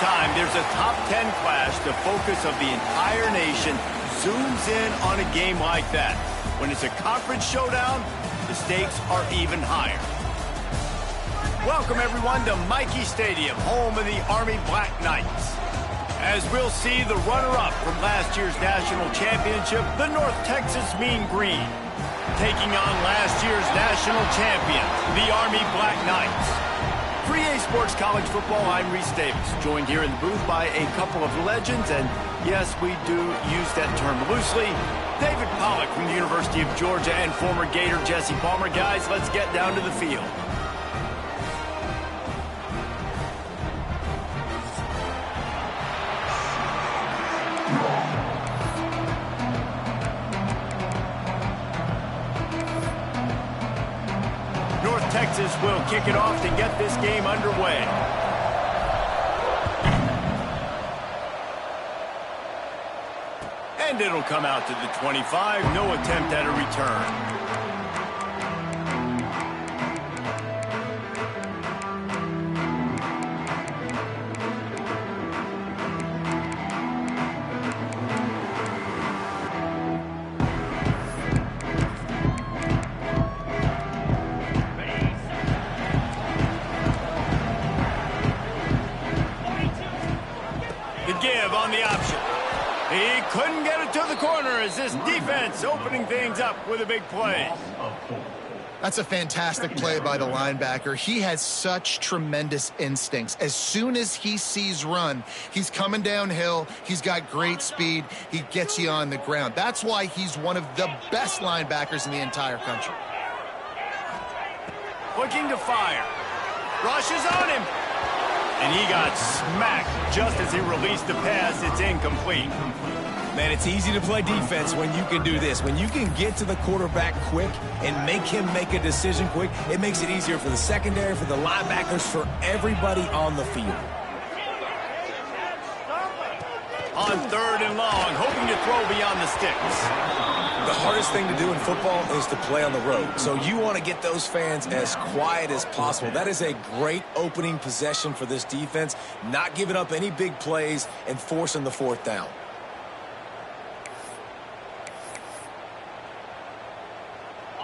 time, there's a top 10 clash. The focus of the entire nation zooms in on a game like that. When it's a conference showdown, the stakes are even higher. Welcome, everyone, to Michie Stadium, home of the Army Black Knights. As we'll see the runner-up from last year's national championship, the North Texas Mean Green, taking on last year's national champion, the Army Black Knights. For EA Sports College Football, I'm Reese Davis, joined here in the booth by a couple of legends, and yes, we do use that term loosely. David Pollack from the University of Georgia and former Gator Jesse Palmer. Guys, let's get down to the field. North Texas will kick it off to get this game underway. And it'll come out to the 25. No attempt at a return. Give on the option. He couldn't get it to the corner as this defense opening things up with a big play. That's a fantastic play by the linebacker. He has such tremendous instincts. As soon as he sees run, he's coming downhill. He's got great speed. He gets you on the ground. That's why he's one of the best linebackers in the entire country. Looking to fire. Rushes on him. And he got smacked just as he released the pass. It's incomplete. Man, it's easy to play defense when you can do this. When you can get to the quarterback quick and make him make a decision quick, it makes it easier for the secondary, for the linebackers, for everybody on the field. On 3rd and long, hoping to throw beyond the sticks. The hardest thing to do in football is to play on the road. So you want to get those fans as quiet as possible. That is a great opening possession for this defense, not giving up any big plays and forcing the 4th down.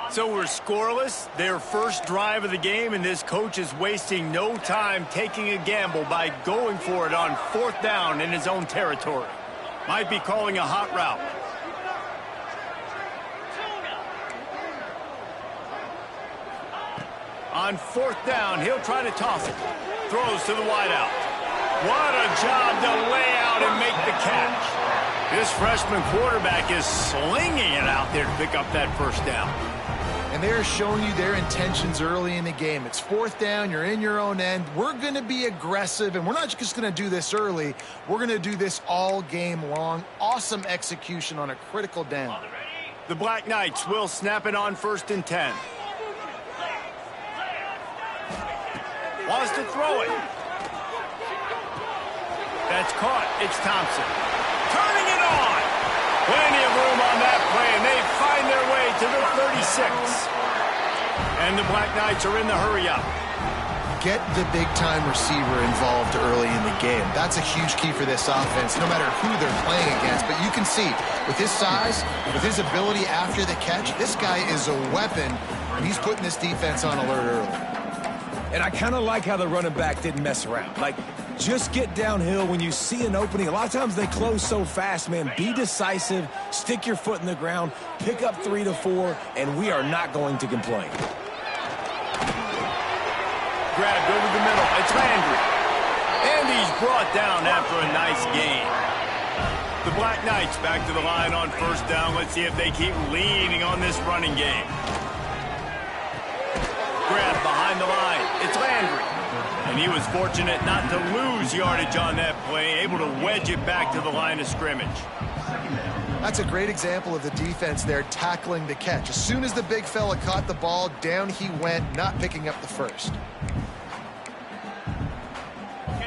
So we're scoreless, their first drive of the game, and this coach is wasting no time taking a gamble by going for it on 4th down in his own territory. Might be calling a hot route. On 4th down, he'll try to toss it. Throws to the wideout. What a job to lay out and make the catch. This freshman quarterback is slinging it out there to pick up that 1st down. And they're showing you their intentions early in the game. It's 4th down. You're in your own end. We're going to be aggressive, and we're not just going to do this early. We're going to do this all game long. Awesome execution on a critical down. The Black Knights will snap it on 1st and 10. Wants to throw it. That's caught. It's Thompson. Turning it on. Plenty of room on that play, and they find their way to the 36. And the Black Knights are in the hurry-up. Get the big-time receiver involved early in the game. That's a huge key for this offense, no matter who they're playing against. But you can see, with his size, with his ability after the catch, this guy is a weapon, and he's putting this defense on alert early. And I kind of like how the running back didn't mess around. Like, just get downhill when you see an opening. A lot of times they close so fast, man. Be decisive, stick your foot in the ground, pick up 3 to 4, and we are not going to complain. Grabbed over the middle. It's Landry. And he's brought down after a nice gain. The Black Knights back to the line on 1st down. Let's see if they keep leaning on this running game. Grab behind the line. It's Landry. And he was fortunate not to lose yardage on that play, able to wedge it back to the line of scrimmage. That's a great example of the defense there tackling the catch. As soon as the big fella caught the ball, down he went, not picking up the 1st.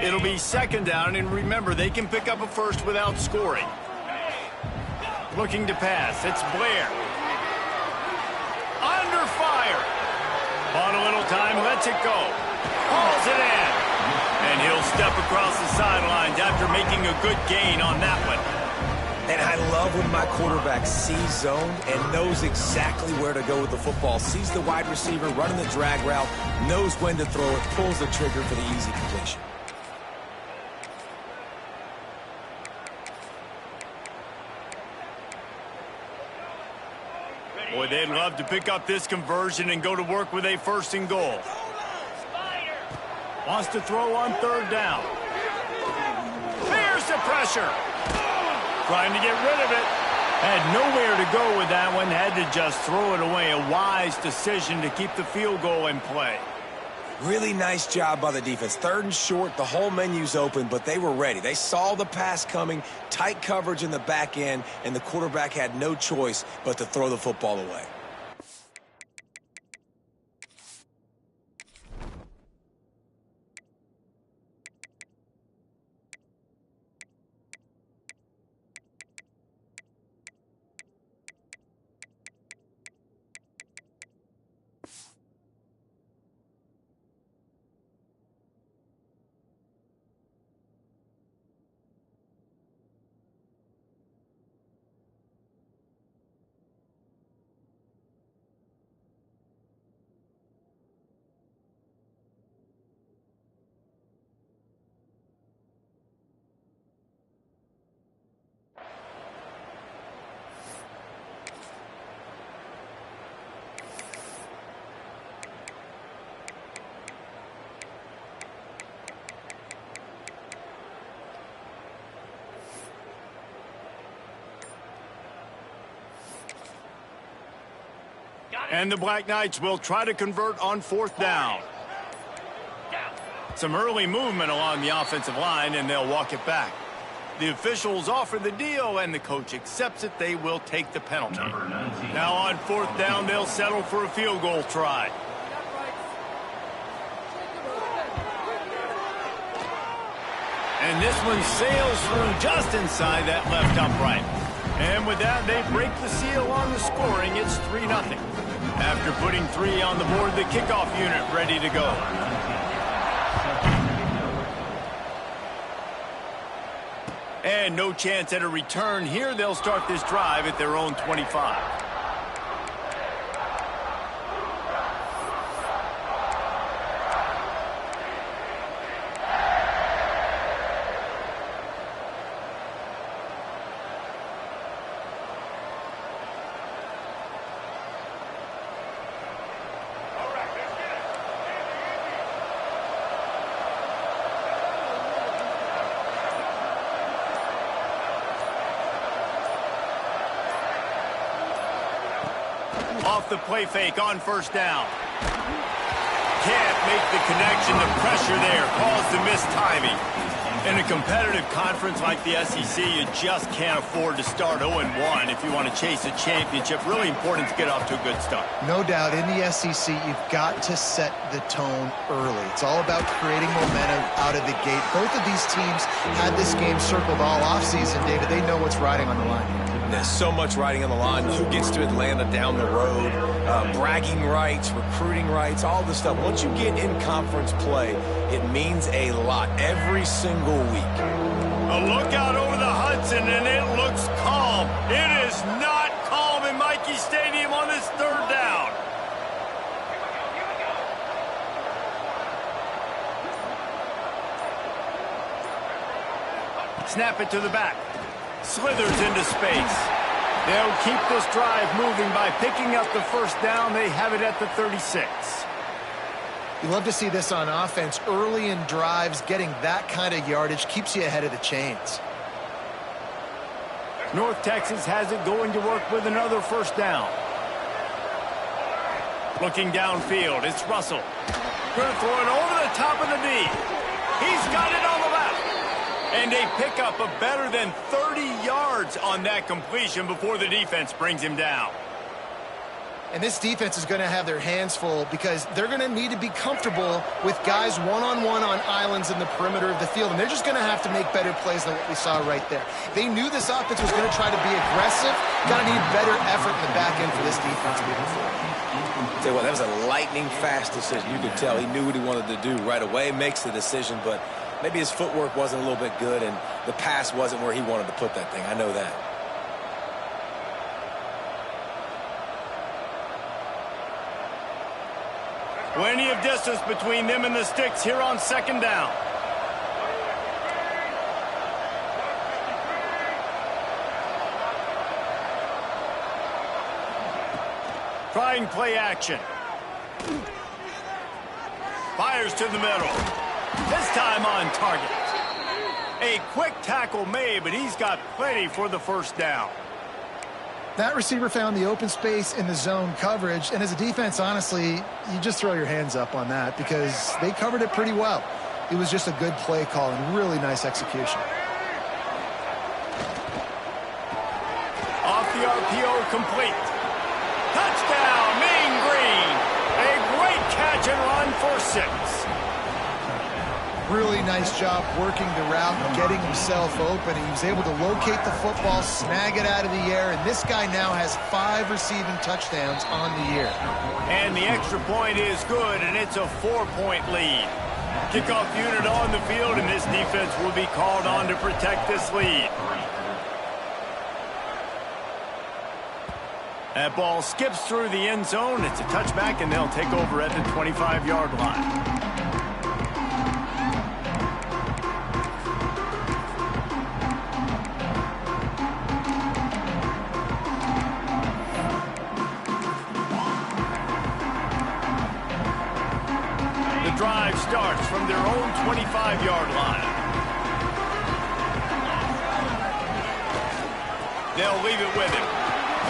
It'll be 2nd down, and remember, they can pick up a 1st without scoring. Looking to pass. It's Blair. Under fire. On a little time, lets it go. Hauls it in. And he'll step across the sidelines after making a good gain on that one. And I love when my quarterback sees zone and knows exactly where to go with the football. Sees the wide receiver running the drag route, knows when to throw it, pulls the trigger for the easy completion. Boy, they'd love to pick up this conversion and go to work with a 1st and goal. Wants to throw on 3rd down. Fears the pressure. Trying to get rid of it. Had nowhere to go with that one. Had to just throw it away. A wise decision to keep the field goal in play. Really nice job by the defense. 3rd and short, the whole menu's open, but they were ready. They saw the pass coming, tight coverage in the back end, and the quarterback had no choice but to throw the football away. And the Black Knights will try to convert on 4th down. Some early movement along the offensive line, and they'll walk it back. The officials offer the deal, and the coach accepts it. They will take the penalty. Now on 4th down, they'll settle for a field goal try. And this one sails through just inside that left upright. And with that, they break the seal on the scoring. It's 3-0. After putting 3 on the board, the kickoff unit ready to go. And no chance at a return here. They'll start this drive at their own 25. Off the play fake on 1st down. Can't make the connection. The pressure there caused the missed timing. In a competitive conference like the SEC, you just can't afford to start 0-1 if you want to chase a championship. Really important to get off to a good start. No doubt, in the SEC, you've got to set the tone early. It's all about creating momentum out of the gate. Both of these teams had this game circled all offseason, David. They know what's riding on the line here. There's so much riding on the line. Who gets to Atlanta down the road? Bragging rights, recruiting rights, all this stuff. Once you get in conference play, it means a lot every single week. A look out over the Hudson, and it looks calm. It is not calm in Michie Stadium on this 3rd down. Snap it to the back. Slithers into space. They'll keep this drive moving by picking up the 1st down. They have it at the 36. You love to see this on offense. Early in drives, getting that kind of yardage keeps you ahead of the chains. North Texas has it going to work with another 1st down. Looking downfield, it's Russell. Going to throw it over the top of the knee. He's got it on the left. And they pick up a better than 30 yards on that completion before the defense brings him down. And this defense is going to have their hands full because they're going to need to be comfortable with guys one-on-one on islands in the perimeter of the field. And they're just going to have to make better plays than what we saw right there. They knew this offense was going to try to be aggressive. Got to need better effort in the back end for this defense moving forward. Tell you what, that was a lightning-fast decision. You could tell he knew what he wanted to do right away. Makes the decision, but maybe his footwork wasn't a little bit good, and the pass wasn't where he wanted to put that thing. I know that. Plenty of distance between them and the sticks here on second down. Trying play action. Fires to the middle. This time on target. A quick tackle made, but he's got plenty for the first down. That receiver found the open space in the zone coverage, and as a defense, honestly, you just throw your hands up on that because they covered it pretty well. It was just a good play call and really nice execution. Off the RPO, complete. Touchdown, Mean Green. A great catch and run for 6. Really nice job working the route and getting himself open. He was able to locate the football, snag it out of the air, and this guy now has 5 receiving touchdowns on the year. And the extra point is good, and it's a 4-point lead. Kickoff unit on the field, and this defense will be called on to protect this lead. That ball skips through the end zone. It's a touchback, and they'll take over at the 25-yard line. Drive starts from their own 25-yard line. They'll leave it with him.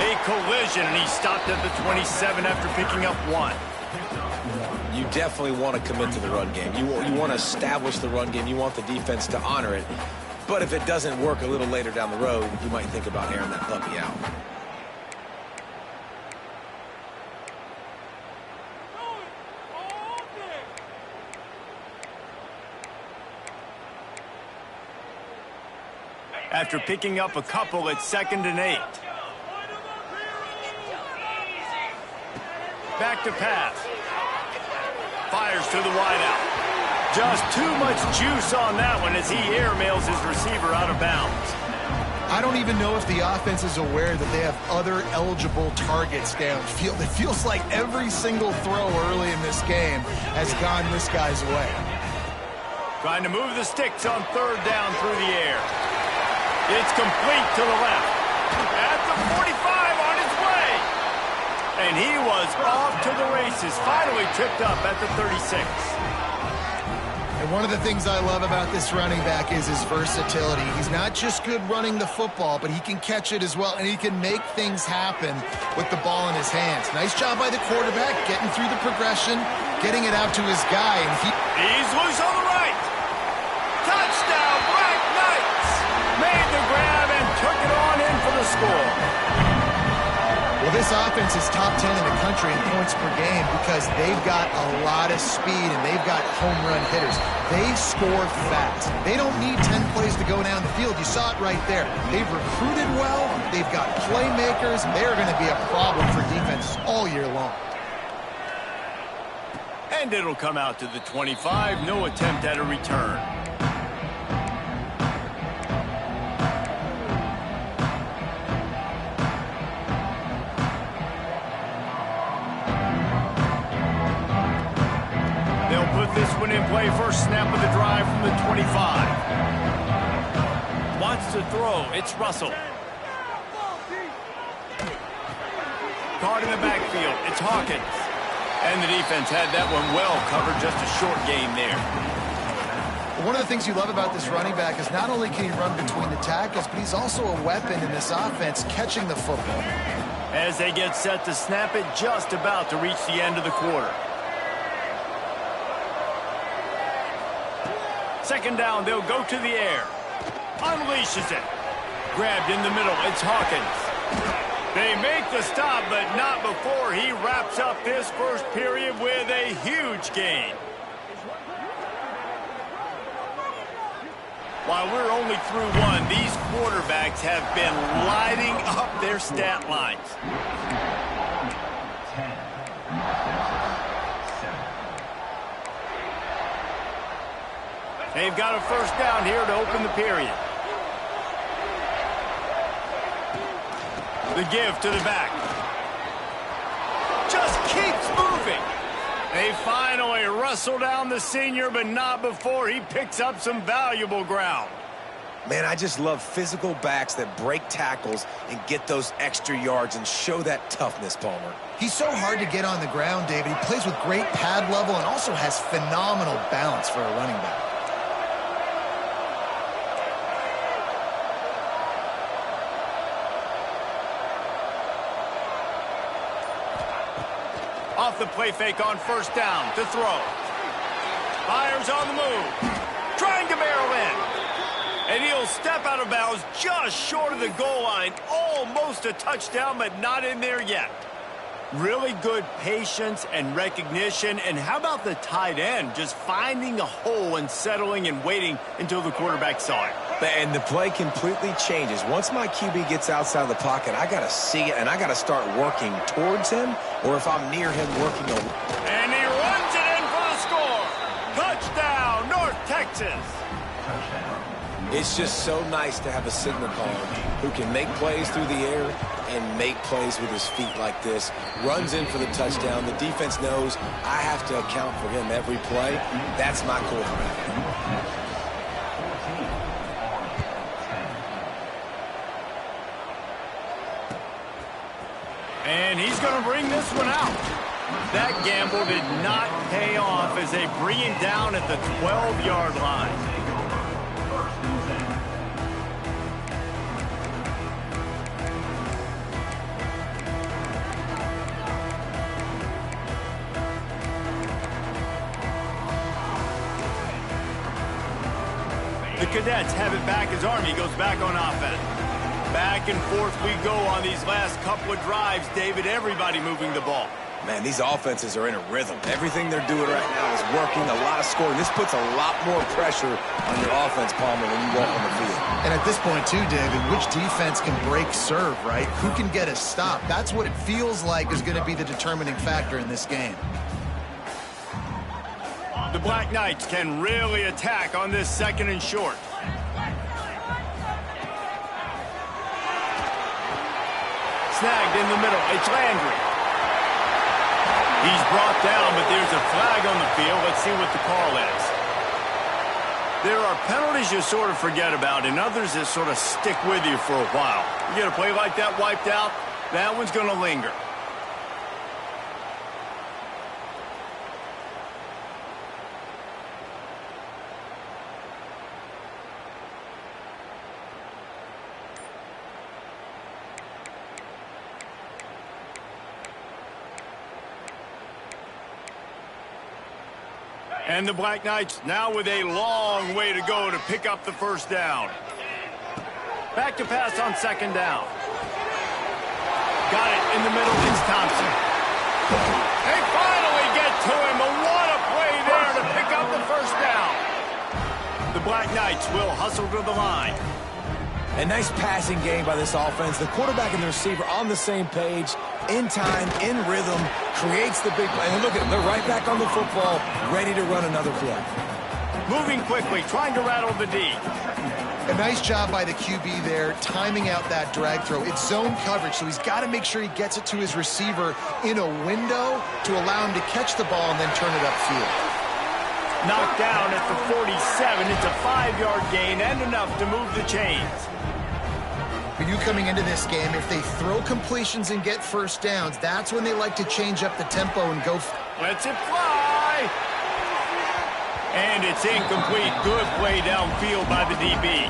A collision, and he stopped at the 27 after picking up 1. You definitely want to commit to the run game. You want to establish the run game. You want the defense to honor it. But if it doesn't work a little later down the road, you might think about airing that puppy out. After picking up a couple, it's 2nd and 8. Back to pass. Fires to the wideout. Just too much juice on that one as he airmails his receiver out of bounds. I don't even know if the offense is aware that they have other eligible targets downfield. It feels like every single throw early in this game has gone this guy's way. Trying to move the sticks on 3rd down through the air. It's complete to the left. At the 45 on his way. And he was off to the races. Finally tripped up at the 36. And one of the things I love about this running back is his versatility. He's not just good running the football, but he can catch it as well, and he can make things happen with the ball in his hands. Nice job by the quarterback, getting through the progression, getting it out to his guy. And he's loose on the right. Touchdown, Black Knights. Made the grab and took it on in for the score. Well, this offense is top 10 in the country in points per game because they've got a lot of speed and they've got home run hitters. They score fast. They don't need 10 plays to go down the field. You saw it right there. They've recruited well. They've got playmakers. They're going to be a problem for defenses all year long. And it'll come out to the 25. No attempt at a return. This one in play, first snap of the drive from the 25. Wants to throw, it's Russell. Caught in the backfield, it's Hawkins. And the defense had that one well covered, just a short gain there. One of the things you love about this running back is not only can he run between the tackles, but he's also a weapon in this offense, catching the football. As they get set to snap it, just about to reach the end of the quarter. 2nd down, they'll go to the air. Unleashes it. Grabbed in the middle, it's Hawkins. They make the stop, but not before he wraps up this first period with a huge gain. While we're only through one, these quarterbacks have been lighting up their stat lines. They've got a first down here to open the period. The give to the back. Just keeps moving. They finally wrestle down the senior, but not before he picks up some valuable ground. Man, I just love physical backs that break tackles and get those extra yards and show that toughness, Palmer. He's so hard to get on the ground, David. He plays with great pad level and also has phenomenal balance for a running back. Off the play fake on first down to throw. Fires on the move. Trying to barrel in. And he'll step out of bounds just short of the goal line. Almost a touchdown, but not in there yet. Really good patience and recognition. And how about the tight end just finding a hole and settling and waiting until the quarterback saw it? And the play completely changes. Once my QB gets outside of the pocket, I got to see it, and I got to start working towards him, or if I'm near him, working away. And he runs it in for the score. Touchdown, North Texas. It's just so nice to have a signal caller who can make plays through the air and make plays with his feet like this. Runs in for the touchdown. The defense knows I have to account for him every play. That's my quarterback. And he's going to bring this one out. That gamble did not pay off as they bring him down at the 12-yard line. The Cadets have it back as Army goes back on offense. Back and forth we go on these last couple of drives, David. Everybody moving the ball. Man, these offenses are in a rhythm. Everything they're doing right now is working, a lot of scoring. This puts a lot more pressure on your offense, Palmer, when you walk on the field. And at this point, too, David, which defense can break serve, right? Who can get a stop? That's what it feels like is going to be the determining factor in this game. The Black Knights can really attack on this second and short. Snagged in the middle. It's Landry. He's brought down, but there's a flag on the field. Let's see what the call is. There are penalties you sort of forget about and others that sort of stick with you for a while. You get a play like that wiped out, that one's going to linger. And the Black Knights now with a long way to go to pick up the first down. Back to pass on second down. Got it in the middle. It's Thompson. They finally get to him. But what a play there to pick up the first down. The Black Knights will hustle to the line. A nice passing game by this offense. The quarterback and the receiver on the same page, in time, in rhythm, creates the big play. And look at them, they're right back on the football, ready to run another play. Moving quickly, trying to rattle the D. A nice job by the QB there, timing out that drag throw. It's zone coverage, so he's got to make sure he gets it to his receiver in a window to allow him to catch the ball and then turn it upfield. Knocked down at the 47. It's a 5-yard gain and enough to move the chains. For you coming into this game, if they throw completions and get first downs, that's when they like to change up the tempo and go. Lets it fly. And it's incomplete. Good play downfield by the DB.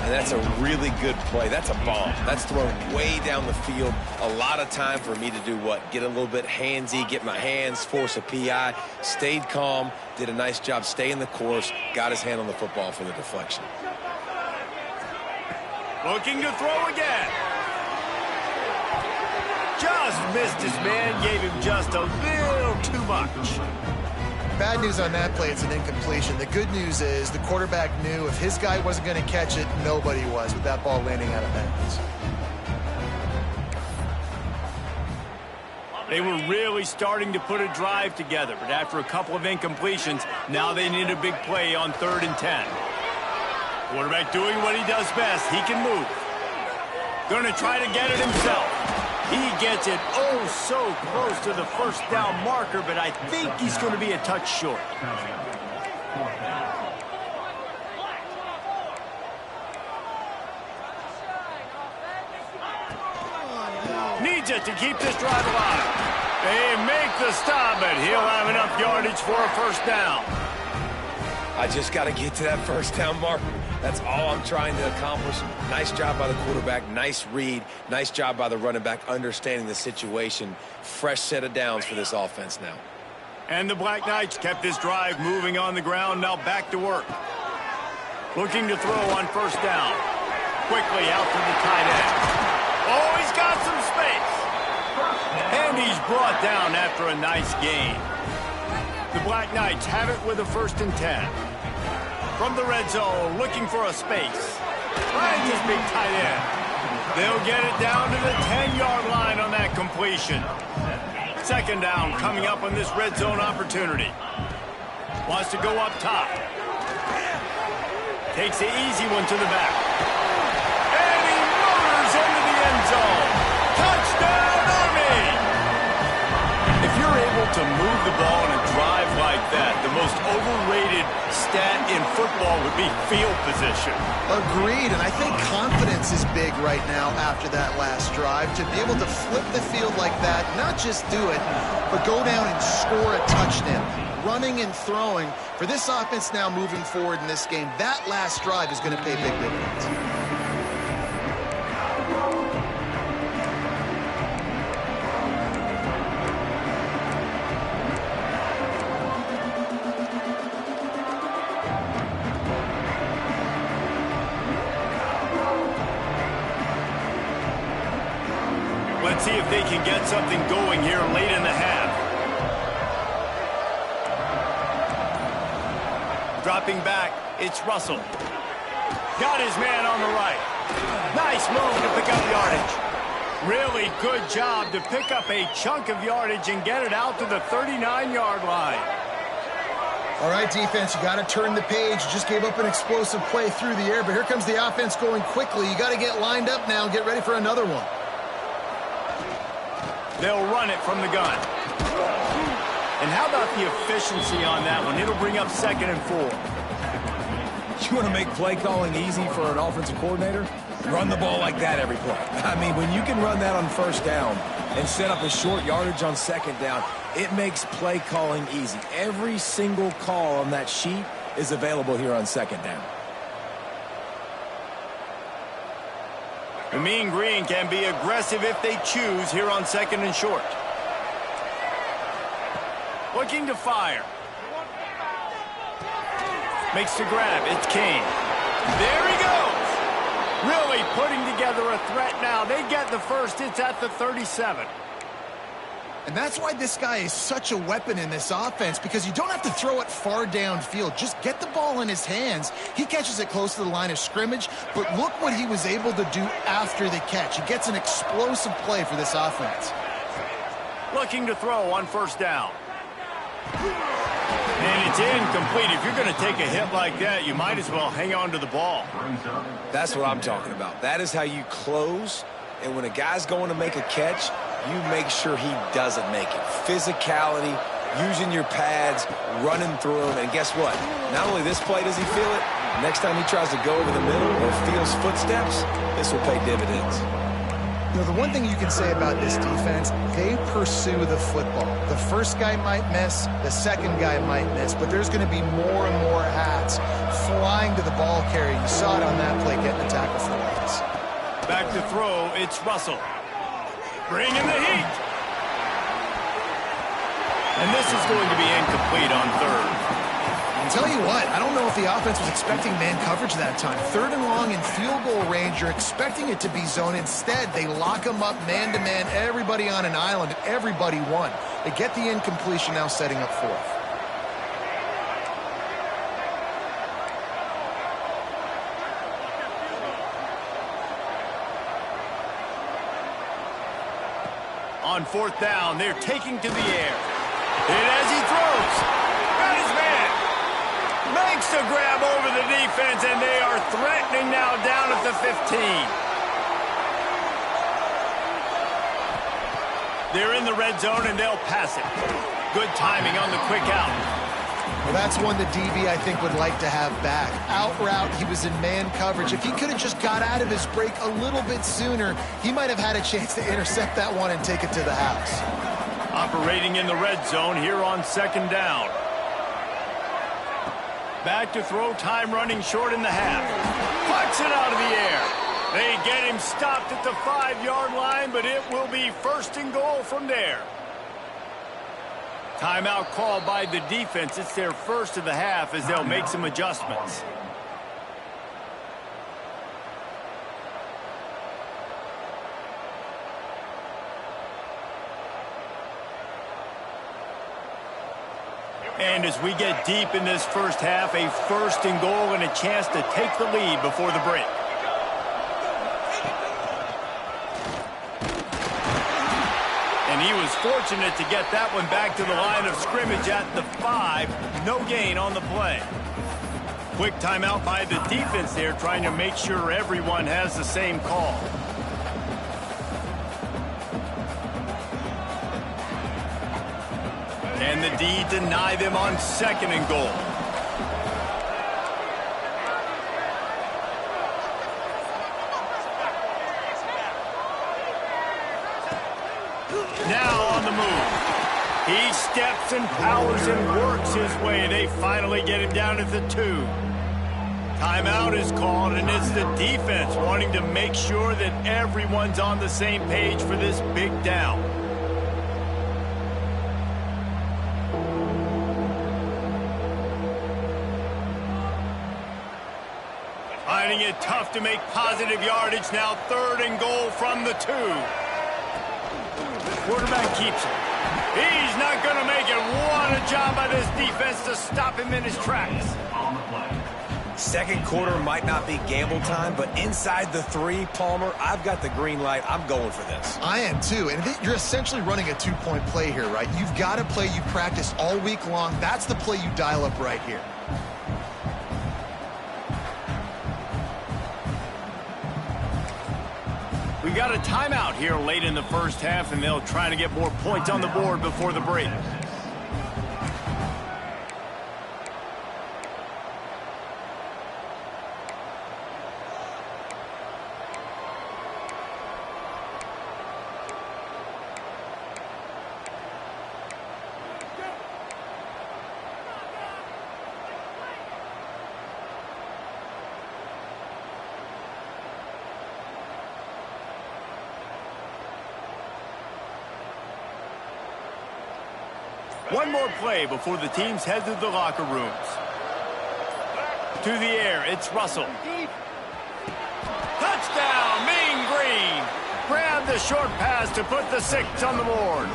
And that's a really good play. That's a bomb. That's thrown way down the field. A lot of time for me to do what? Get a little bit handsy, get my hands, force a PI. Stayed calm, did a nice job staying the course, got his hand on the football for the deflection. Looking to throw again. missed. His man gave him just a little too much. Bad news on that play, it's an incompletion. The good news is the quarterback knew if his guy wasn't going to catch it, nobody was with that ball landing out of bounds. They were really starting to put a drive together, but after a couple of incompletions, now they need a big play on 3rd and 10. Quarterback doing what he does best. He can move. Going to try to get it himself. He gets it oh so close to the first down marker, but I think he's going to be a touch short. Needs it to keep this drive alive. They make the stop, but he'll have enough yardage for a first down. I just got to get to that first down mark. That's all I'm trying to accomplish. Nice job by the quarterback. Nice read. Nice job by the running back understanding the situation. Fresh set of downs for this offense now. And the Black Knights kept this drive moving on the ground. Now back to work. Looking to throw on first down. Quickly out to the tight end. Oh, he's got some space. And he's brought down after a nice gain. The Black Knights have it with a 1st and 10. From the red zone, looking for a space. Finds his big tight end. They'll get it down to the 10-yard line on that completion. 2nd down coming up on this red zone opportunity. Wants to go up top. Takes the easy one to the back. And he motors into the end zone. Touchdown, Army! If you're able to move the ball in a drive like that, the most overrated stat in football would be field position. Agreed, and I think confidence is big right now after that last drive. To be able to flip the field like that, not just do it, but go down and score a touchdown. Running and throwing. For this offense now moving forward in this game, that last drive is going to pay big dividends. Let's see if they can get something going here late in the half. Dropping back, it's Russell. Got his man on the right. Nice move to pick up yardage. Really good job to pick up a chunk of yardage and get it out to the 39-yard line. All right, defense, you got to turn the page. You just gave up an explosive play through the air, but here comes the offense going quickly. You got to get lined up now and get ready for another one. They'll run it from the gun. And how about the efficiency on that one? It'll bring up 2nd and 4. You want to make play calling easy for an offensive coordinator? Run the ball like that every play. I mean, when you can run that on first down and set up a short yardage on 2nd down, it makes play calling easy. Every single call on that sheet is available here on 2nd down. The Mean Green can be aggressive if they choose here on 2nd and short. Looking to fire. Makes the grab. It's Kane. There he goes. Really putting together a threat now. They get the first. It's at the 37. And that's why this guy is such a weapon in this offense, because you don't have to throw it far downfield. Just get the ball in his hands. He catches it close to the line of scrimmage, but look what he was able to do after the catch. He gets an explosive play for this offense. Looking to throw on first down. And it's incomplete. If you're going to take a hit like that, you might as well hang on to the ball. That's what I'm talking about. That is how you close. And when a guy's going to make a catch, you make sure he doesn't make it. Physicality, using your pads, running through them. And guess what? Not only this play does he feel it, next time he tries to go over the middle or feels footsteps, this will pay dividends. You know, the one thing you can say about this defense, they pursue the football. The first guy might miss, the second guy might miss, but there's going to be more and more hats flying to the ball carrier. You saw it on that play, getting the tackle for loss. Back to throw, it's Russell. Bringing the heat. And this is going to be incomplete on 3rd. Tell you what, I don't know if the offense was expecting man coverage that time. 3rd and long in field goal range, you're expecting it to be zone. Instead, they lock them up man-to-man, everybody on an island, and everybody won. They get the incompletion, now setting up 4th. On 4th down, they're taking to the air. And as he throws, got his man. Makes a grab over the defense, and they are threatening now down at the 15. They're in the red zone, and they'll pass it. Good timing on the quick out. Well, that's one the DB, I think, would like to have back. Out route, he was in man coverage. If he could have just got out of his break a little bit sooner, he might have had a chance to intercept that one and take it to the house. Operating in the red zone here on 2nd down. Back to throw, time running short in the half. Pucks it out of the air. They get him stopped at the 5-yard line, but it will be 1st and goal from there. Timeout called by the defense. It's their first of the half as they'll make some adjustments. And as we get deep in this first half, a 1st and goal and a chance to take the lead before the break. And he was fortunate to get that one back to the line of scrimmage at the 5. No gain on the play. Quick timeout by the defense there, trying to make sure everyone has the same call. And the D deny them on 2nd and goal. Now on the move. He steps and powers and works his way. They finally get him down at the 2. Timeout is called, and it's the defense wanting to make sure that everyone's on the same page for this big down. Finding it tough to make positive yardage. Now 3rd and goal from the 2. Quarterback keeps it. He's not going to make it. What a job by this defense to stop him in his tracks. 2nd quarter might not be gamble time, but inside the 3, Palmer, I've got the green light. I'm going for this. I am too, and you're essentially running a 2-point play here, right? You've got a play you practice all week long. That's the play you dial up right here. We got a timeout here late in the first half, and they'll try to get more points on the board before the break. One more play before the teams head to the locker rooms. To the air, it's Russell. Touchdown, Mean Green. Grab the short pass to put the 6 on the board.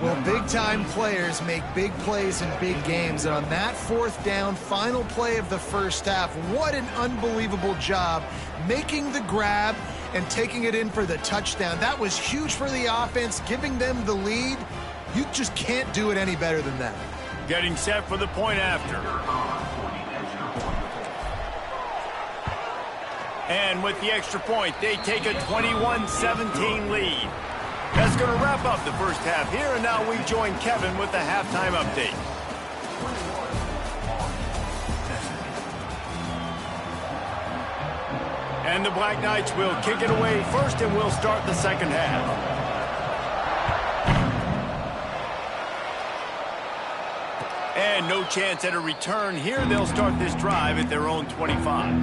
Well, big-time players make big plays in big games. And on that 4th down, final play of the first half, what an unbelievable job making the grab and taking it in for the touchdown. That was huge for the offense, giving them the lead. You just can't do it any better than that. Getting set for the point after. And with the extra point, they take a 21-17 lead. That's going to wrap up the first half here, and now we join Kevin with the halftime update. And the Black Knights will kick it away first, and we'll start the second half. And no chance at a return here. They'll start this drive at their own 25.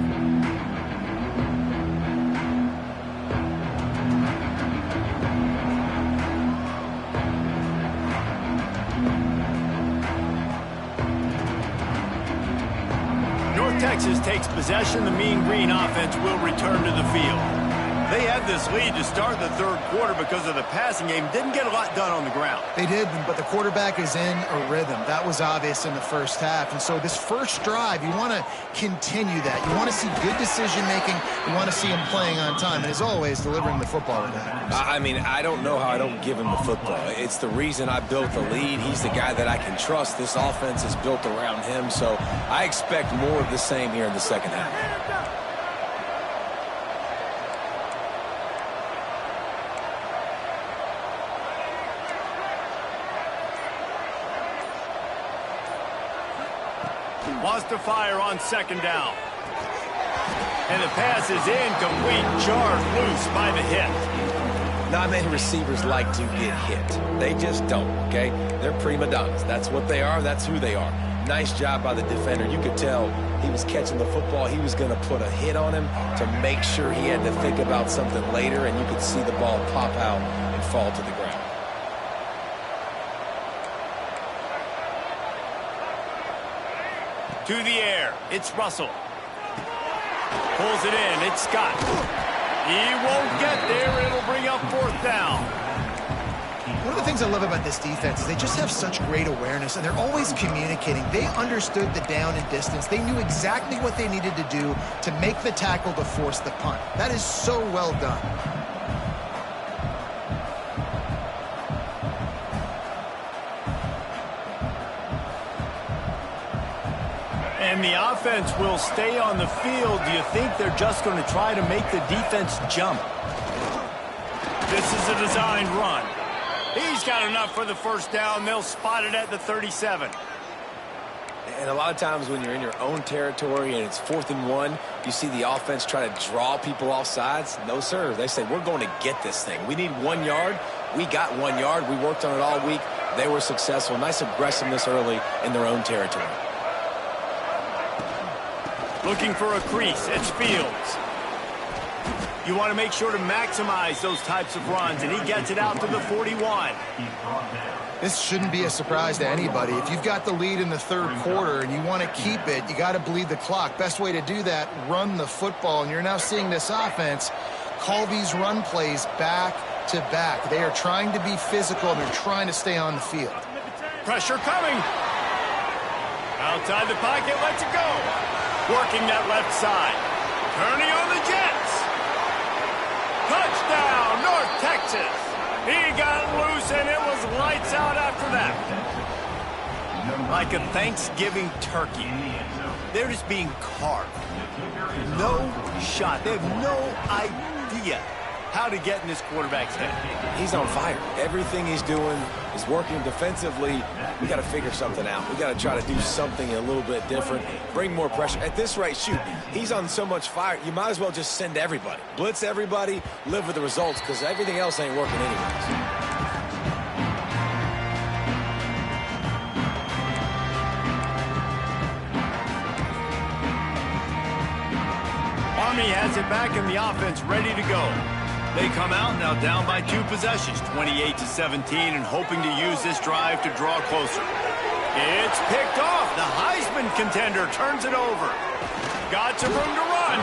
defense takes possession, the Mean Green offense will return to the field. They had this lead to start the third quarter because of the passing game. Didn't get a lot done on the ground. They did, but the quarterback is in a rhythm. That was obvious in the first half. And so this first drive, you want to continue that. You want to see good decision-making. You want to see him playing on time. And as always, delivering the football with that. I mean, I don't know how I don't give him the football. It's the reason I built the lead. He's the guy that I can trust. This offense is built around him. So I expect more of the same here in the second half. Wants to fire on second down. And the pass is incomplete. Jarred loose by the hit. Not many receivers like to get hit. They just don't, okay? They're prima donnas. That's what they are. That's who they are. Nice job by the defender. You could tell he was catching the football. He was going to put a hit on him to make sure he had to think about something later, and you could see the ball pop out and fall to the ground. To the air, it's Russell. Pulls it in, it's Scott. He won't get there, it'll bring up fourth down. One of the things I love about this defense is they just have such great awareness, and they're always communicating. They understood the down and distance. They knew exactly what they needed to do to make the tackle to force the punt. That is so well done. And the offense will stay on the field. Do you think they're just going to try to make the defense jump? This is a designed run. He's got enough for the first down. They'll spot it at the 37. And a lot of times when you're in your own territory and it's 4th and 1, you see the offense try to draw people off sides. No, sir. They say, we're going to get this thing. We need 1 yard. We got 1 yard. We worked on it all week. They were successful. Nice aggressiveness early in their own territory. Looking for a crease. It's Fields. You want to make sure to maximize those types of runs, and he gets it out to the 41. This shouldn't be a surprise to anybody. If you've got the lead in the third quarter and you want to keep it, you got to bleed the clock. Best way to do that, run the football. And you're now seeing this offense call these run plays back to back. They are trying to be physical, and they're trying to stay on the field. Pressure coming. Outside the pocket, lets it go. Working that left side. Turning on the Jets. Touchdown, North Texas. He got loose, and it was lights out after that. Like a Thanksgiving turkey. They're just being carved. No shot. They have no idea how to get in this quarterback's head. He's on fire. Everything he's doing is working defensively. We got to figure something out. We got to try to do something a little bit different. Bring more pressure. At this rate, shoot, he's on so much fire, you might as well just send everybody. Blitz everybody, live with the results, because everything else ain't working anyways. Army has it back in the offense, ready to go. They come out now down by 2 possessions, 28-17, and hoping to use this drive to draw closer. It's picked off. The Heisman contender turns it over. Got some room to run.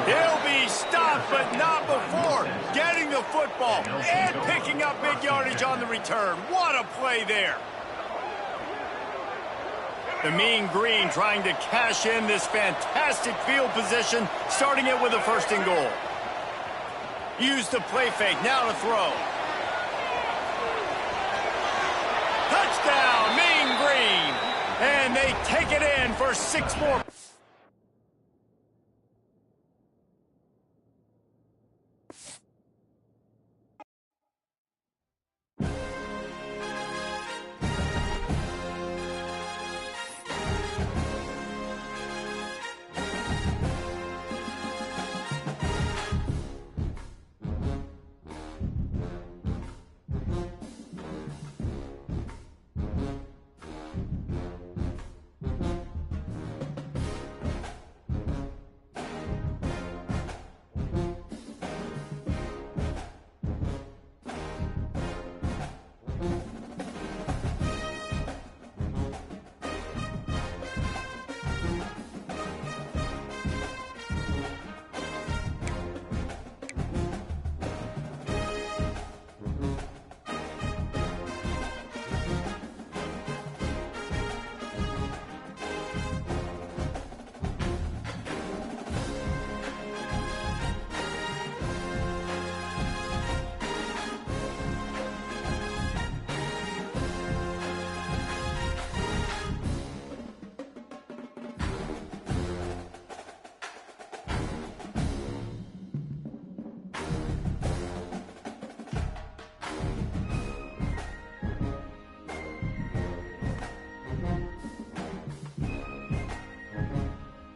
He'll be stopped, but not before getting the football and picking up big yardage on the return. What a play there. The Mean Green trying to cash in this fantastic field position, starting it with a 1st and goal. Use the play fake, now to throw. Touchdown, Mean Green! And they take it in for 6 more